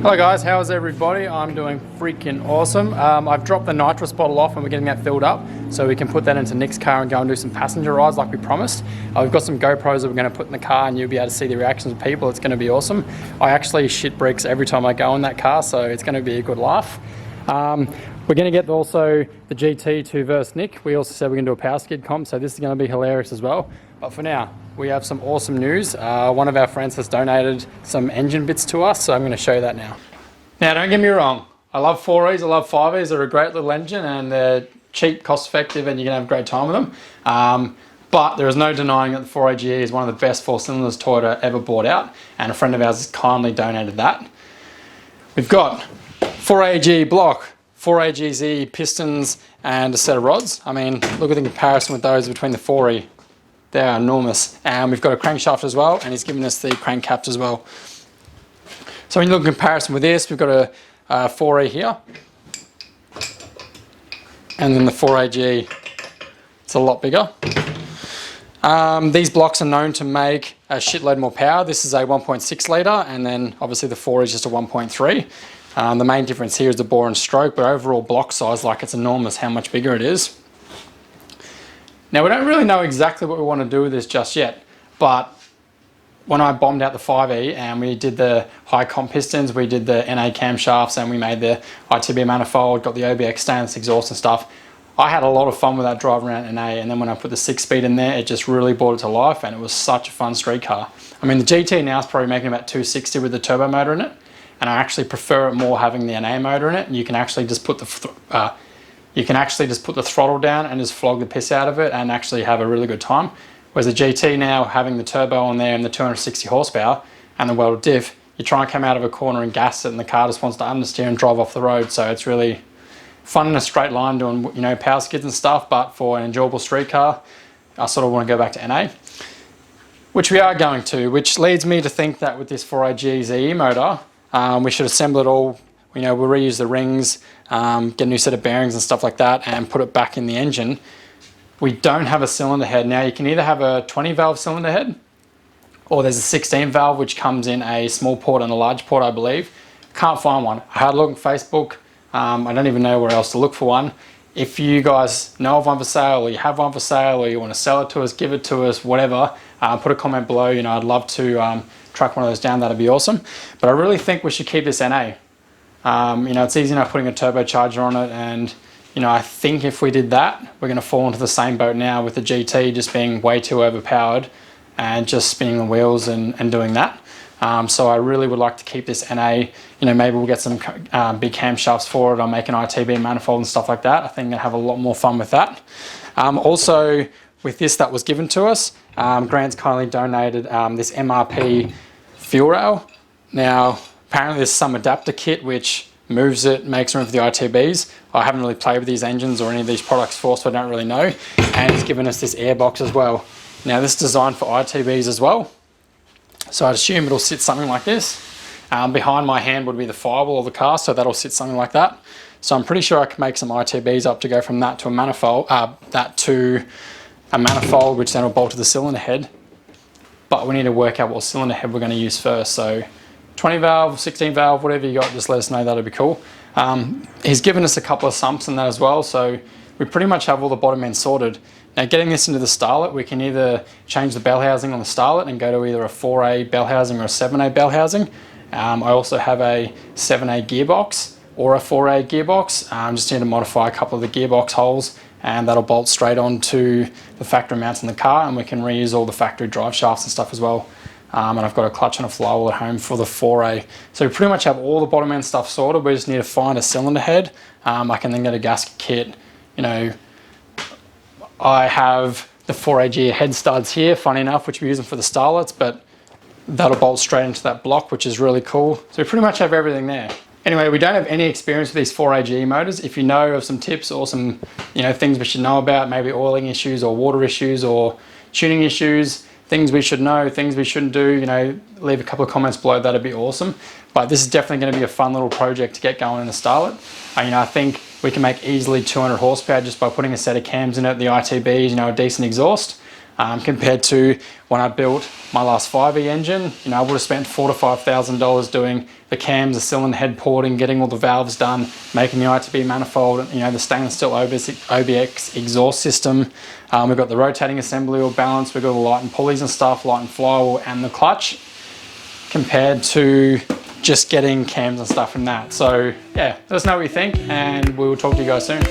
Hello guys, how's everybody? I'm doing freaking awesome. I've dropped the nitrous bottle off and we're getting that filled up so we can put that into Nick's car and go and do some passenger rides like we promised. We've got some GoPros that we're going to put in the car and you'll be able to see the reactions of people. It's going to be awesome. I actually shit bricks every time I go in that car, so it's going to be a good laugh. We're going to get also the GT to verse Nick. We also said we're going to do a power skid comp, so this is going to be hilarious as well. But for now, we have some awesome news. One of our friends has donated some engine bits to us, so I'm going to show you that now. Now, don't get me wrong. I love 4Es, I love 5Es. They're a great little engine and they're cheap, cost effective, and you're going to have a great time with them. But there is no denying that the 4AGE is one of the best 4-cylinders Toyota ever bought out, and a friend of ours has kindly donated that. We've got 4AG block, 4AGZ pistons, and a set of rods. I mean, look at the comparison with those between the 4E. They are enormous. And we've got a crankshaft as well, and he's given us the crank caps as well. So when you look in comparison with this, we've got a 4E here. And then the 4AG, it's a lot bigger. These blocks are known to make a shitload more power. This is a 1.6 litre, and then obviously the 4 is just a 1.3. The main difference here is the bore and stroke, but overall block size, like, it's enormous how much bigger it is. Now, we don't really know exactly what we want to do with this just yet, but when I bombed out the 5E and we did the high comp pistons, we did the NA camshafts, and we made the ITB manifold, got the OBX stainless exhaust and stuff, I had a lot of fun with that driving around NA, and then when I put the 6-speed in there, it just really brought it to life, and it was such a fun street car. I mean, the GT now is probably making about 260 with the turbo motor in it, and I actually prefer it more having the NA motor in it, and you can actually just put the throttle down and just flog the piss out of it and actually have a really good time. Whereas the GT now, having the turbo on there and the 260 horsepower and the welded diff, you try and come out of a corner and gas it, and the car just wants to understeer and drive off the road. So it's really fun in a straight line doing, you know, power skids and stuff, but for an enjoyable street car, I sort of want to go back to NA, which we are going to, which leads me to think that with this 4AG ZE motor, we should assemble it all. You know, we'll reuse the rings, get a new set of bearings and stuff like that, and put it back in the engine. We don't have a cylinder head. Now, you can either have a 20 valve cylinder head, or there's a 16 valve, which comes in a small port and a large port, I believe. Can't find one. I had a look on Facebook. I don't even know where else to look for one. If you guys know of one for sale, or you have one for sale, or you want to sell it to us, give it to us, whatever, put a comment below. You know, I'd love to track one of those down. That'd be awesome. But I really think we should keep this NA. You know, it's easy enough putting a turbocharger on it, and you know, I think if we did that, we're going to fall into the same boat now with the GT just being way too overpowered and just spinning the wheels and doing that. So I really would like to keep this NA. You know, maybe we'll get some big camshafts for it. I'll make an ITB manifold and stuff like that. I think I'm going to have a lot more fun with that. Also, with this that was given to us, Grant's kindly donated this MRP fuel rail. Now, apparently there's some adapter kit which moves it, makes room for the ITBs. I haven't really played with these engines or any of these products before, so I don't really know. And he's given us this air box as well. Now, this is designed for ITBs as well, so I'd assume it'll sit something like this. Behind my hand would be the firewall of the car, so that'll sit something like that. So I'm pretty sure I can make some ITBs up to go from that to a manifold, which then will bolt to the cylinder head. But we need to work out what cylinder head we're going to use first. So 20 valve, 16 valve, whatever you got, just let us know. That'd be cool. He's given us a couple of sumps in that as well, so we pretty much have all the bottom end sorted. Now, getting this into the Starlet, we can either change the bell housing on the Starlet and go to either a 4A bell housing or a 7A bell housing. I also have a 7A gearbox or a 4A gearbox. Just need to modify a couple of the gearbox holes, and that'll bolt straight onto the factory mounts in the car, and we can reuse all the factory drive shafts and stuff as well. And I've got a clutch and a flywheel at home for the 4A. So we pretty much have all the bottom end stuff sorted. We just need to find a cylinder head. I can then get a gasket kit. You know, I have the 4AG head studs here, funny enough, which we're using for the Starlets, but that'll bolt straight into that block, which is really cool. So we pretty much have everything there. Anyway, we don't have any experience with these 4AG motors. If you know of some tips or some, you know, things we should know about, maybe oiling issues or water issues or tuning issues, things we should know, things we shouldn't do, you know, leave a couple of comments below. That'd be awesome. But this is definitely going to be a fun little project to get going in the Starlet. You know, I think we can make easily 200 horsepower just by putting a set of cams in it, the ITBs, you know, a decent exhaust. compared to when I built my last 5E engine. You know, I would have spent $4,000 to $5,000 doing the cams, the cylinder head porting, getting all the valves done, making the ITB manifold, you know, the stainless steel OBX exhaust system. We've got the rotating assembly all balanced. We've got the light and pulleys and stuff, light and flywheel and the clutch, compared to just getting cams and stuff from that. So yeah, let us know what you think, and we will talk to you guys soon.